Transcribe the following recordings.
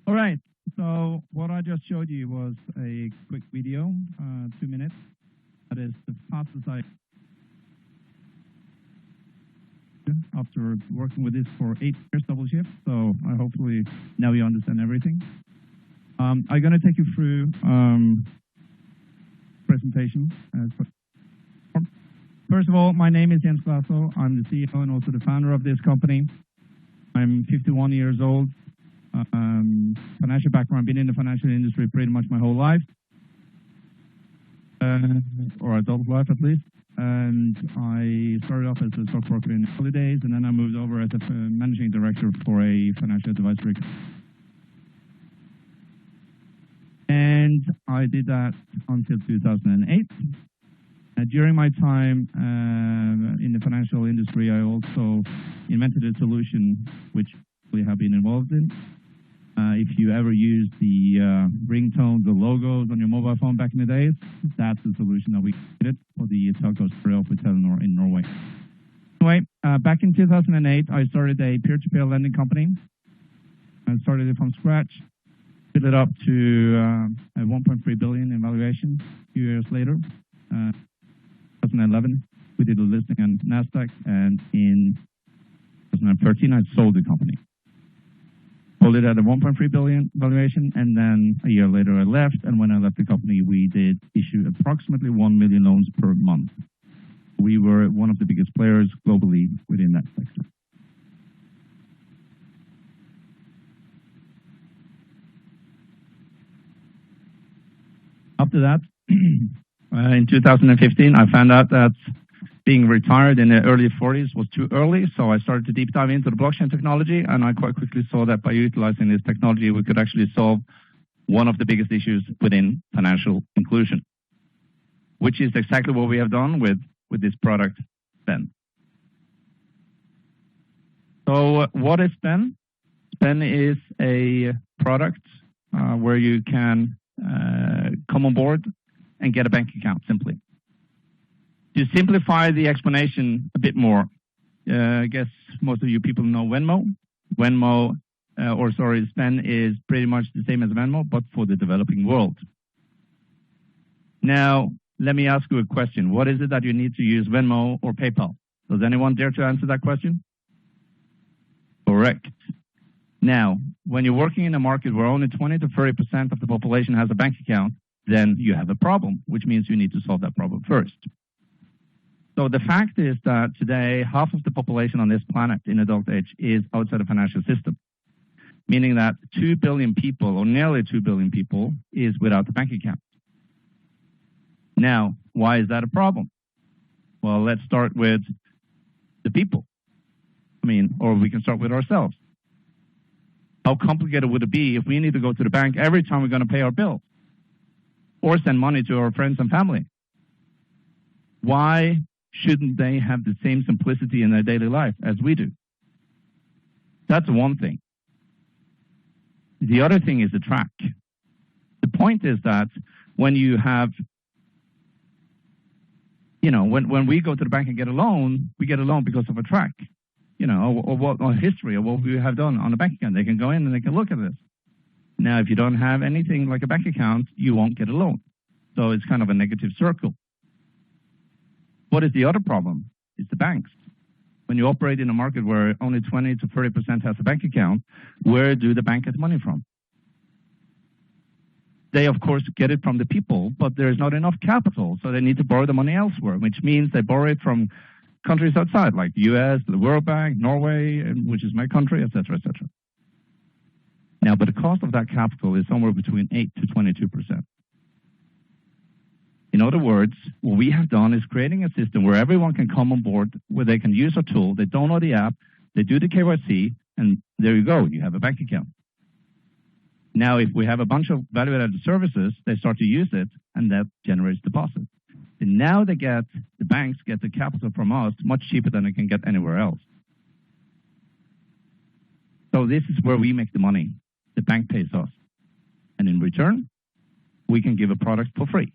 All right, so what I just showed you was a quick video, 2 minutes. That is the fastest I, after working with this for 8 years double shift, so I hopefully now you understand everything. I'm going to take you through presentation. First of all, my name is Jens Glasso. I'm the CEO and also the founder of this company. I'm 51 years old. Financial background, been in the financial industry pretty much my whole life, or adult life at least. And I started off as a stockbroker in the early days, and then I moved over as a managing director for a financial advisory company. And I did that until 2008. During my time in the financial industry, I also invented a solution which we have been involved in. If you ever use the ringtones, the logos on your mobile phone back in the days, that's the solution that we created for the telcos for Telenor in Norway. Anyway, back in 2008, I started a peer-to-peer lending company. I started it from scratch, built it up to 1.3 billion in valuation. A few years later, 2011, we did a listing on NASDAQ, and in 2013, I sold the company. Sold it at a 1.3 billion valuation, and then a year later I left, and when I left the company, we did issue approximately 1 million loans per month. We were one of the biggest players globally within that sector. After that, in 2015, I found out that being retired in the early 40s was too early, so I started to deep dive into the blockchain technology, and I quite quickly saw that by utilizing this technology, we could actually solve one of the biggest issues within financial inclusion, which is exactly what we have done with this product, SPENN. So what is SPENN? SPENN is a product where you can come on board and get a bank account simply. To simplify the explanation a bit more, I guess most of you people know Venmo. SPENN is pretty much the same as Venmo, but for the developing world. Now, let me ask you a question. What is it that you need to use Venmo or PayPal? Does anyone dare to answer that question? Correct. Now, when you're working in a market where only 20 to 30% of the population has a bank account, then you have a problem, which means you need to solve that problem first. So the fact is that today, half of the population on this planet in adult age is outside the financial system, meaning that 2 billion people, or nearly 2 billion people, is without a bank account. Now, why is that a problem? Well, let's start with the people. Or we can start with ourselves. How complicated would it be if we need to go to the bank every time we're going to pay our bills or send money to our friends and family? Why shouldn't they have the same simplicity in their daily life as we do? That's one thing. The other thing is the track. The point is that when you have, when we go to the bank and get a loan, we get a loan because of a track, or history of what we have done on the bank account. They can go in and they can look at this. Now, if you don't have anything like a bank account, you won't get a loan. So it's kind of a negative circle. What is the other problem? It's the banks. When you operate in a market where only 20 to 30% has a bank account, where do the bank get money from? They, of course, get it from the people, but there's not enough capital, so they need to borrow the money elsewhere, which means they borrow it from countries outside, like the US, the World Bank, Norway, which is my country, etc., etc. Now, but the cost of that capital is somewhere between 8 to 22%. In other words, what we have done is creating a system where everyone can come on board, where they can use our tool, they download the app, they do the KYC, and there you go, you have a bank account. Now, if we have a bunch of value-added services, they start to use it, and that generates deposits. And now the banks get the capital from us much cheaper than they can get anywhere else. So this is where we make the money. The bank pays us. And in return, we can give a product for free.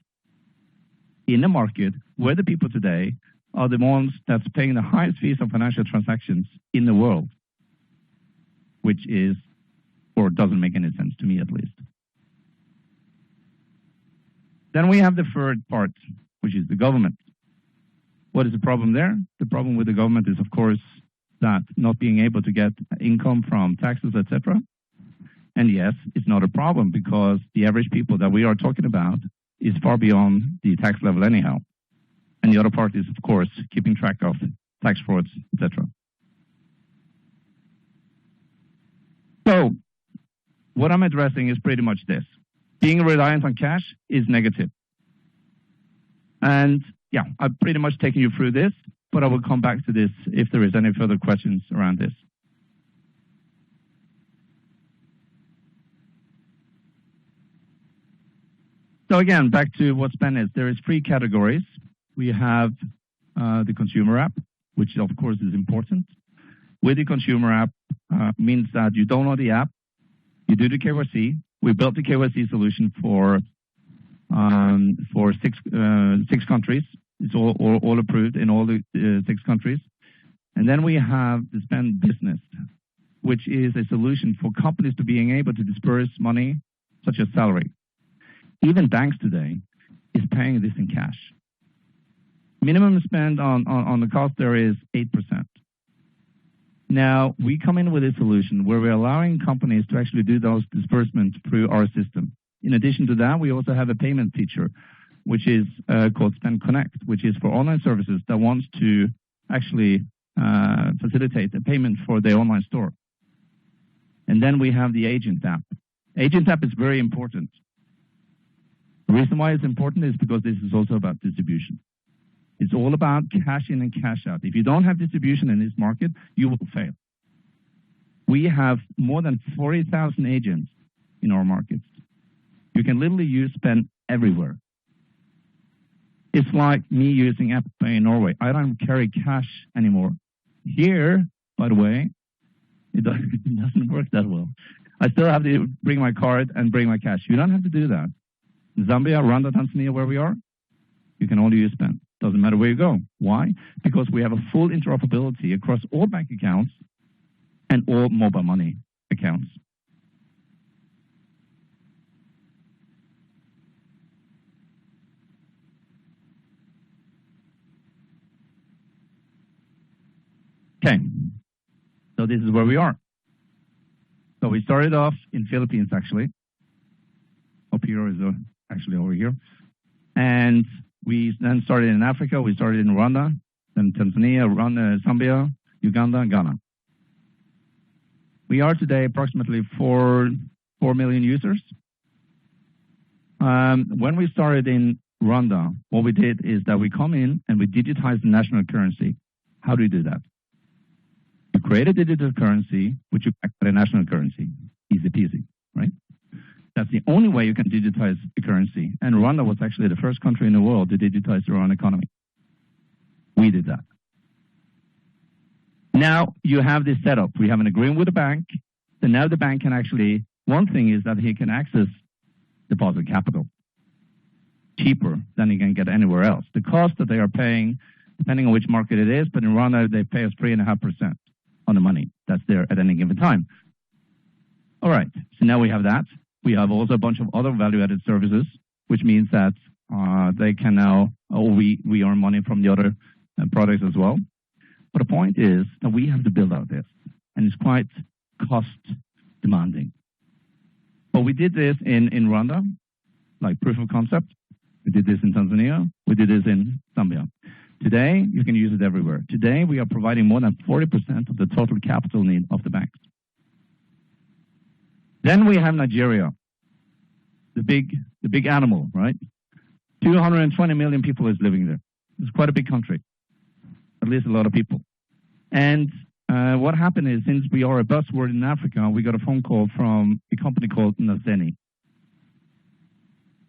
In a market where the people today are the ones that's paying the highest fees on financial transactions in the world, which is or doesn't make any sense to me at least. Then we have the third part, which is the government. What is the problem there? The problem with the government is, of course, that not being able to get income from taxes, etc. And yes, it's not a problem because the average people that we are talking about is far beyond the tax level anyhow. And the other part is, of course, keeping track of tax frauds, etc. So what I'm addressing is pretty much this. Being reliant on cash is negative. And yeah, I've pretty much taken you through this, but I will come back to this if there is any further questions around this. So again, back to what SPENN is. There is 3 categories. We have the consumer app, which of course is important. With the consumer app means that you download the app, you do the KYC. We built the KYC solution for 6 countries. It's all approved in all the 6 countries. And then we have the SPENN Business, which is a solution for companies to being able to disperse money, such as salary. Even banks today is paying this in cash. Minimum spend on the cost there is 8%. Now, we come in with a solution where we're allowing companies to actually do those disbursements through our system. In addition to that, we also have a payment feature, which is called SPENN Connect, which is for online services that wants to actually facilitate a payment for their online store. And then we have the Agent app. Agent app is very important. The reason why it's important is because this is also about distribution. It's all about cash in and cash out. If you don't have distribution in this market, you will fail. We have more than 40,000 agents in our markets. You can literally use SPENN everywhere. It's like me using Apple Pay in Norway. I don't carry cash anymore. Here, by the way, it doesn't work that well. I still have to bring my card and bring my cash. You don't have to do that. Zambia, Rwanda, Tanzania, where we are, you can only use SPENN. Doesn't matter where you go. Why? Because we have a full interoperability across all bank accounts and all mobile money accounts. Okay, so this is where we are. So we started off in Philippines, actually. Up here is actually over here. And we then started in Africa. We started in Rwanda, then Tanzania, Zambia, Uganda, and Ghana. We are today approximately 4 million users. When we started in Rwanda, what we did is that we come in and we digitize the national currency. How do we do that? You create a digital currency, which you back by a national currency. Easy peasy, right? That's the only way you can digitize the currency. And Rwanda was actually the first country in the world to digitize their own economy. We did that. Now you have this setup. We have an agreement with the bank. And now the bank can actually, one thing is that he can access deposit capital cheaper than he can get anywhere else. The cost that they are paying, depending on which market it is, but in Rwanda, they pay us 3.5% on the money that's there at any given time. All right, so now we have that. We have also a bunch of other value-added services, which means that they can now, we earn money from the other products as well. But the point is that we have to build out this, and it's quite cost demanding. But we did this in Rwanda, like proof of concept. We did this in Tanzania. We did this in Zambia. Today, you can use it everywhere. Today, we are providing more than 40% of the total capital need of the banks. Then we have Nigeria, the big animal, right? 220 million people is living there. It's quite a big country, at least a lot of people. And what happened is, since we are a buzzword in Africa, we got a phone call from a company called Naseni.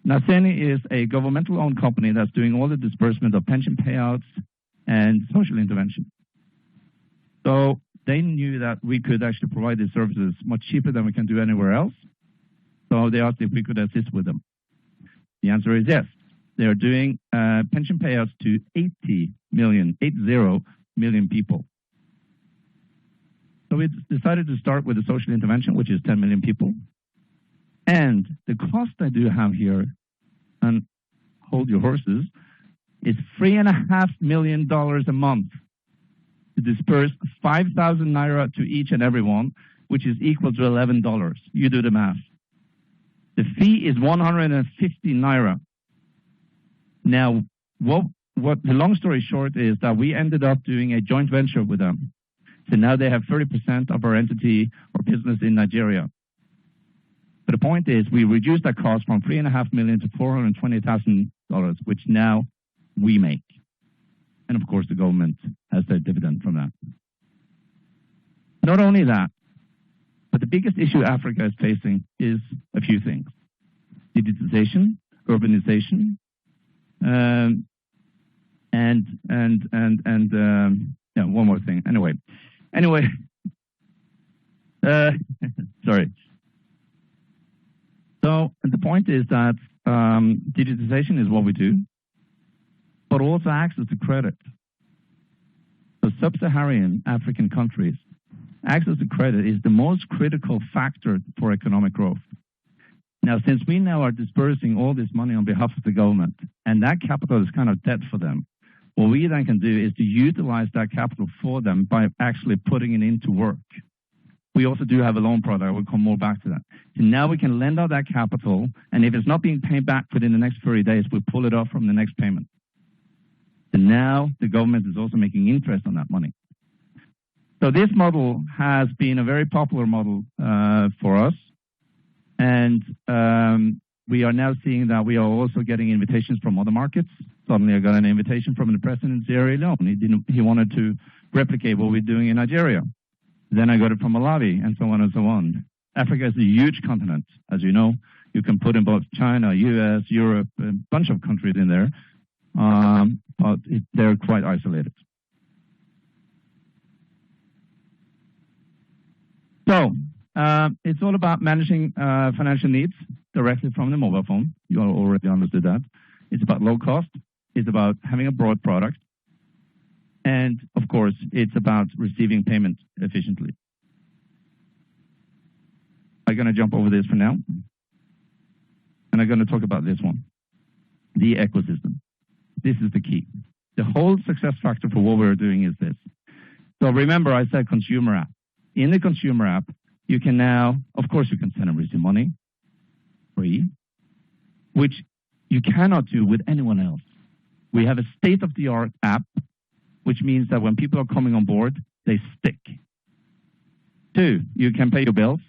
Naseni is a governmental-owned company that's doing all the disbursement of pension payouts and social intervention. So they knew that we could actually provide these services much cheaper than we can do anywhere else. So they asked if we could assist with them. The answer is yes. They are doing pension payouts to 80 million people. So we decided to start with a social intervention, which is 10 million people. And the cost I do have here, and hold your horses, is $3.5 million a month to disperse 5,000 naira to each and every one, which is equal to $11. You do the math. The fee is 150 naira. Now, what the long story short is that we ended up doing a joint venture with them. So now they have 30% of our entity or business in Nigeria. But the point is, we reduced that cost from $3.5 million to $420,000, which now we make. And of course, the government has their dividend from that. Not only that, but the biggest issue Africa is facing is a few things: digitization, urbanization, yeah, one more thing. Anyway, sorry. So the point is that digitization is what we do, but also access to credit. So sub-Saharan African countries, access to credit is the most critical factor for economic growth. Now, since we now are dispersing all this money on behalf of the government, and that capital is kind of debt for them, what we then can do is to utilize that capital for them by actually putting it into work. We also do have a loan product. I will come more back to that. So now we can lend out that capital, and if it's not being paid back within the next 30 days, we pull it off from the next payment. And now the government is also making interest on that money. So this model has been a very popular model for us. And we are now seeing that we are also getting invitations from other markets. Suddenly I got an invitation from the president of Sierra Leone. He wanted to replicate what we're doing in Nigeria. Then I got it from Malawi, and so on and so on. Africa is a huge continent, as you know. You can put in both China, US, Europe, a bunch of countries in there, but they're quite isolated. So it's all about managing financial needs directly from the mobile phone. You all already understood that. It's about low cost. It's about having a broad product. And, of course, it's about receiving payment efficiently. I'm going to jump over this for now. And I'm going to talk about this one, the ecosystem. This is the key. The whole success factor for what we're doing is this. So remember, I said consumer app. In the consumer app, you can now, of course, you can send and receive money free, which you cannot do with anyone else. We have a state-of-the-art app, which means that when people are coming on board, they stick. 2, you can pay your bills.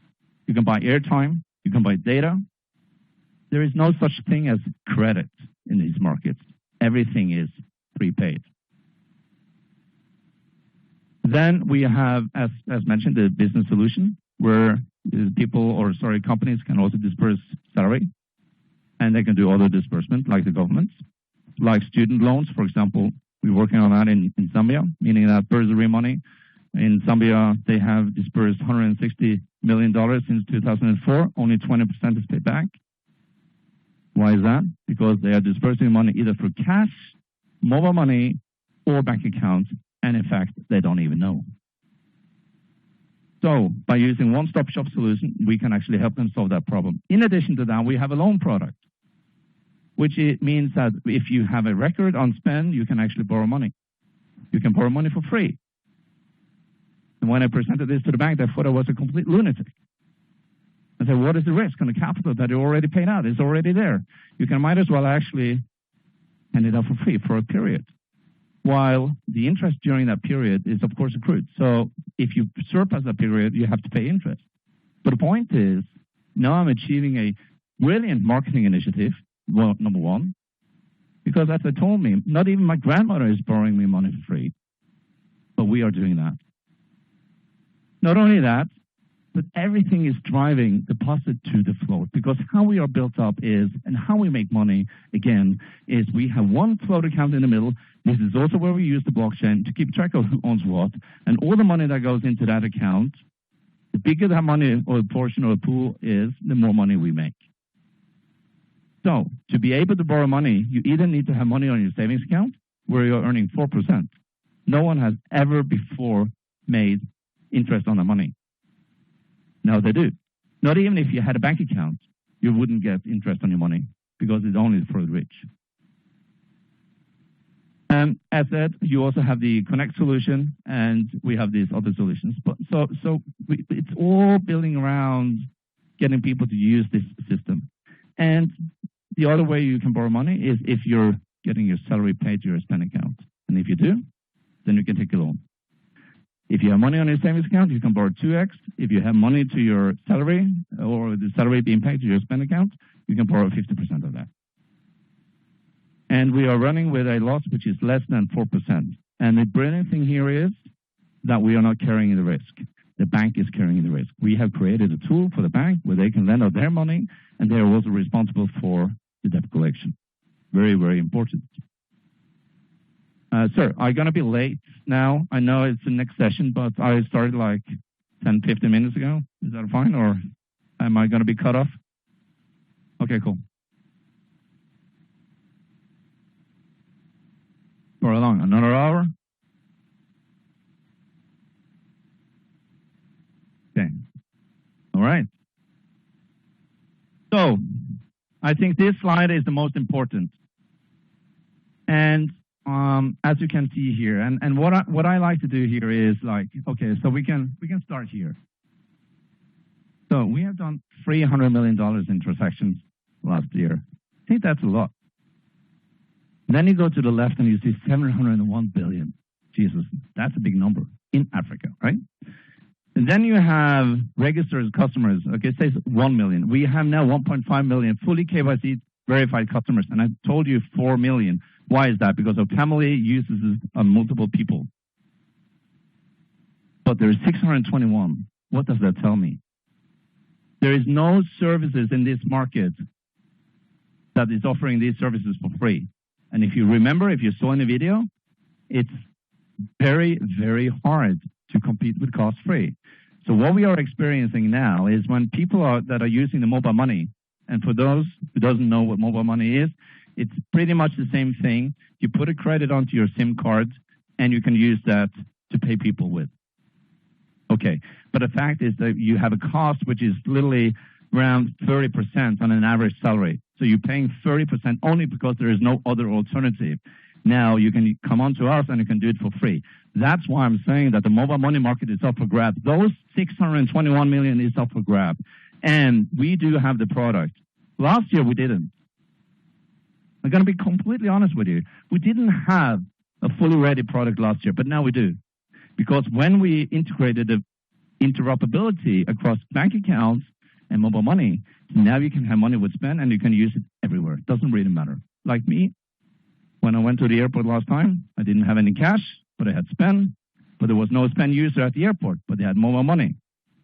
You can buy airtime. You can buy data. There is no such thing as credit in these markets. Everything is prepaid. Then we have, as mentioned, the business solution, where companies can also disperse salary, and they can do other disbursement like the governments, like student loans, for example. We're working on that in Zambia, meaning that bursary money. In Zambia, they have dispersed $160 million since 2004. Only 20% is paid back. Why is that? Because they are dispersing money either through cash, mobile money, or bank accounts, and in fact, they don't even know. So by using one-stop shop solution, we can actually help them solve that problem. In addition to that, we have a loan product, which it means that if you have a record on SPENN, you can actually borrow money. You can borrow money for free. And when I presented this to the bank, they thought I was a complete lunatic. I said, what is the risk on the capital that you already paid out? It's already there. You might as well actually hand it out for free for a period. While the interest during that period is, of course, accrued. So if you surpass that period, you have to pay interest. But the point is, now I'm achieving a brilliant marketing initiative. Well, number one, because as they told me, not even my grandmother is borrowing me money for free, but we are doing that. Not only that, but everything is driving deposit to the float, because how we are built up is, and how we make money, again, is we have one float account in the middle. This is also where we use the blockchain to keep track of who owns what, and all the money that goes into that account, the bigger that money or portion of the pool is, the more money we make. So to be able to borrow money, you either need to have money on your savings account where you're earning 4%. No one has ever before made interest on the money. No, they do. Not even if you had a bank account, you wouldn't get interest on your money because it's only for the rich. And as said, you also have the Connect solution, and we have these other solutions. But it's all building around getting people to use this system. And the other way you can borrow money is if you're getting your salary paid to your SPENN account. And if you do, then you can take a loan. If you have money on your savings account, you can borrow 2x. If you have money to your salary or the salary being paid to your SPENN account, you can borrow 50% of that. And we are running with a loss which is less than 4%. And the brilliant thing here is that we are not carrying the risk. The bank is carrying the risk. We have created a tool for the bank where they can lend out their money, and they are also responsible for the debt collection. Very, very important. Sir, I'm going to be late now. I know it's the next session, but I started like 10, 15 minutes ago. Is that fine, or am I going to be cut off? Okay, cool. For how long? Another hour? Okay. All right. So, I think this slide is the most important. And as you can see here, and what I like to do here is like, okay, so we can start here. So we have done $300 million in transactions last year. I think that's a lot. Then you go to the left and you see 701 billion. Jesus, that's a big number in Africa, right? And then you have registered customers. Okay, say 1 million. We have now 1.5 million fully KYC verified customers, and I told you 4 million. Why is that? Because our family uses it on multiple people. But there's 621. What does that tell me? There is no services in this market that is offering these services for free. And if you remember, if you saw in the video, it's very, very hard to compete with cost free. So what we are experiencing now is when people that are using the mobile money, and for those who doesn't know what mobile money is, it's pretty much the same thing. You put a credit onto your SIM card, and you can use that to pay people with. Okay, but the fact is that you have a cost which is literally around 30% on an average salary. So you're paying 30% only because there is no other alternative. Now you can come on to us and you can do it for free. That's why I'm saying that the mobile money market is up for grabs. Those 621 million is up for grab. And we do have the product. Last year we didn't. I'm going to be completely honest with you. We didn't have a fully ready product last year, but now we do. Because when we integrated the interoperability across bank accounts and mobile money, now you can have money with SPENN and you can use it everywhere. It doesn't really matter. Like me, when I went to the airport last time, I didn't have any cash, but I had SPENN. But there was no SPENN user at the airport, but they had mobile money.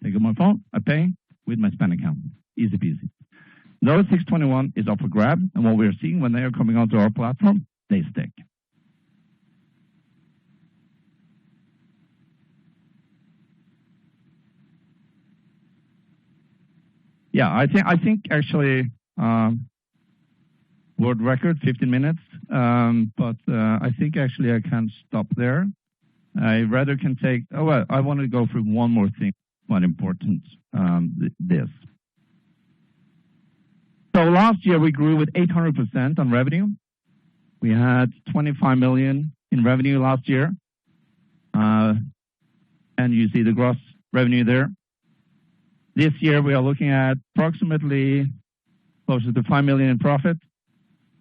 Take out my phone, I pay with my SPENN account. Easy peasy. Those 621 is up for grab, and what we're seeing when they are coming onto our platform, they stick. Yeah, I think actually world record 15 minutes, but I think actually I can stop there. I rather can take. Oh well, I want to go through one more thing, quite important. This. So last year we grew with 800% on revenue. We had 25 million in revenue last year, and you see the gross revenue there. This year we are looking at approximately closer to 5 million in profit.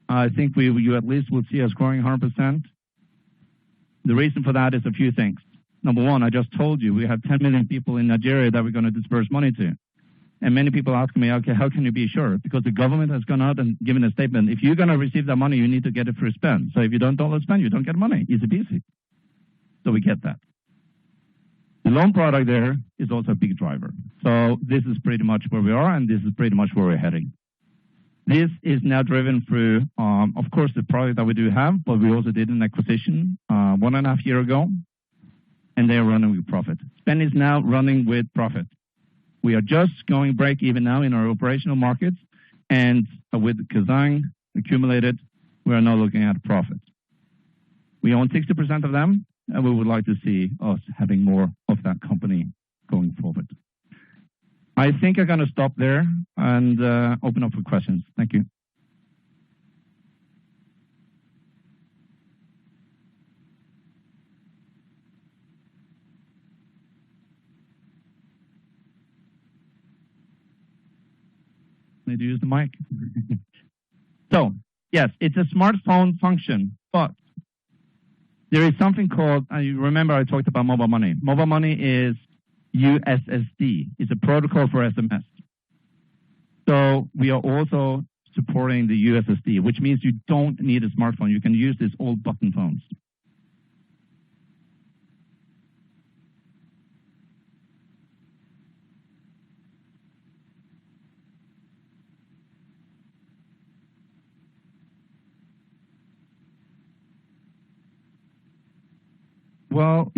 I think you at least will see us growing 100%. The reason for that is a few things. Number one, I just told you we have 10 million people in Nigeria that we're going to disperse money to. And many people ask me, okay, how can you be sure? Because the government has gone out and given a statement. If you're going to receive that money, you need to get it through SPENN. So if you don't SPENN, you don't get money. Easy peasy. So we get that. The loan product there is also a big driver. So this is pretty much where we are, and this is pretty much where we're heading. This is now driven through, of course, the product that we do have, but we also did an acquisition 1.5 years ago, and they are running with profit. SPENN is now running with profit. We are just going break even now in our operational markets, and with Kazang accumulated, we are now looking at profit. We own 60% of them, and we would like to see us having more of that company going forward. I think I'm going to stop there and open up for questions. Thank you. Need to use the mic. So, yes, it's a smartphone function, but there is something called, you remember I talked about mobile money. Mobile money is USSD. It's a protocol for SMS. So we are also supporting the USSD, which means you don't need a smartphone. You can use these old button phones. Well,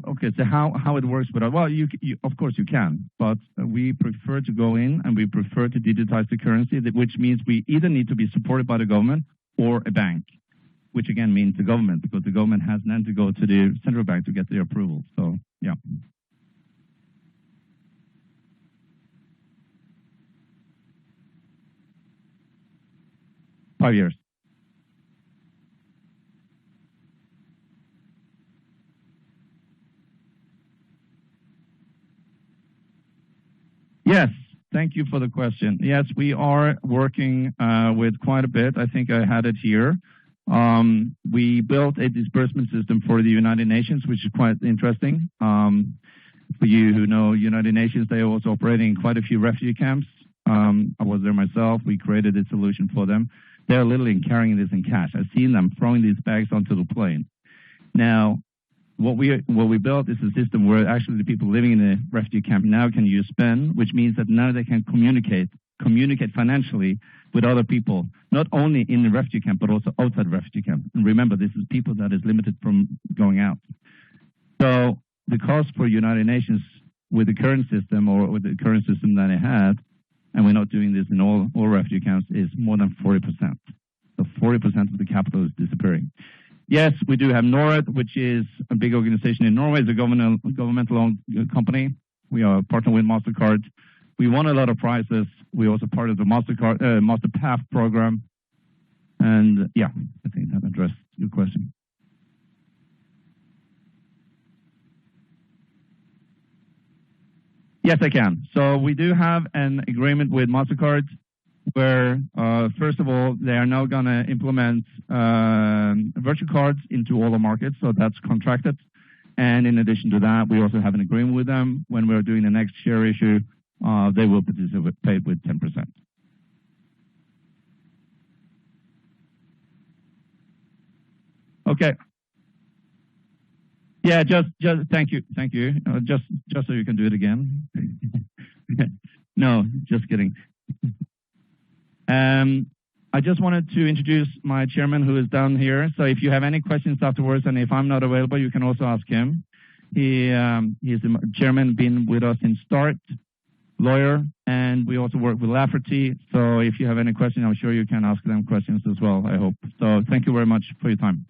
okay, so how it works with us? Well, of course you can, but we prefer to go in and we prefer to digitize the currency, which means we either need to be supported by the government or a bank, which again means the government, because the government has then to go to the central bank to get the approval. So, yeah. Five years. Yes, thank you for the question. Yes, we are working with quite a bit. I think I had it here. We built a disbursement system for the United Nations, which is quite interesting. For you who know United Nations, they are also operating in quite a few refugee camps. I was there myself. We created a solution for them. They're literally carrying this in cash. I've seen them throwing these bags onto the plane. Now, what we built is a system where actually the people living in the refugee camp now can use SPENN, which means that now they can communicate financially with other people, not only in the refugee camp, but also outside the refugee camp. And remember, this is people that is limited from going out. So the cost for United Nations with the current system or with the current system that it had, and we're not doing this in all refugee camps, is more than 40%. So 40% of the capital is disappearing. Yes, we do have NORAD, which is a big organization in Norway. It's a governmental-owned company. We are partnered with MasterCard. We won a lot of prizes. We're also part of the MasterPath program. And yeah, I think that addressed your question. Yes, I can. So we do have an agreement with MasterCard where, first of all, they are now going to implement virtual cards into all the markets, so that's contracted. And in addition to that, we also have an agreement with them. When we're doing the next share issue, they will participate with 10%. Okay. Yeah, just thank you. Just so you can do it again. No, just kidding. I just wanted to introduce my chairman who is down here. So if you have any questions afterwards, and if I'm not available, you can also ask him. He's the chairman, been with us in start, lawyer, and we also work with Lafferty. So if you have any questions, I'm sure you can ask them questions as well, I hope. So thank you very much for your time.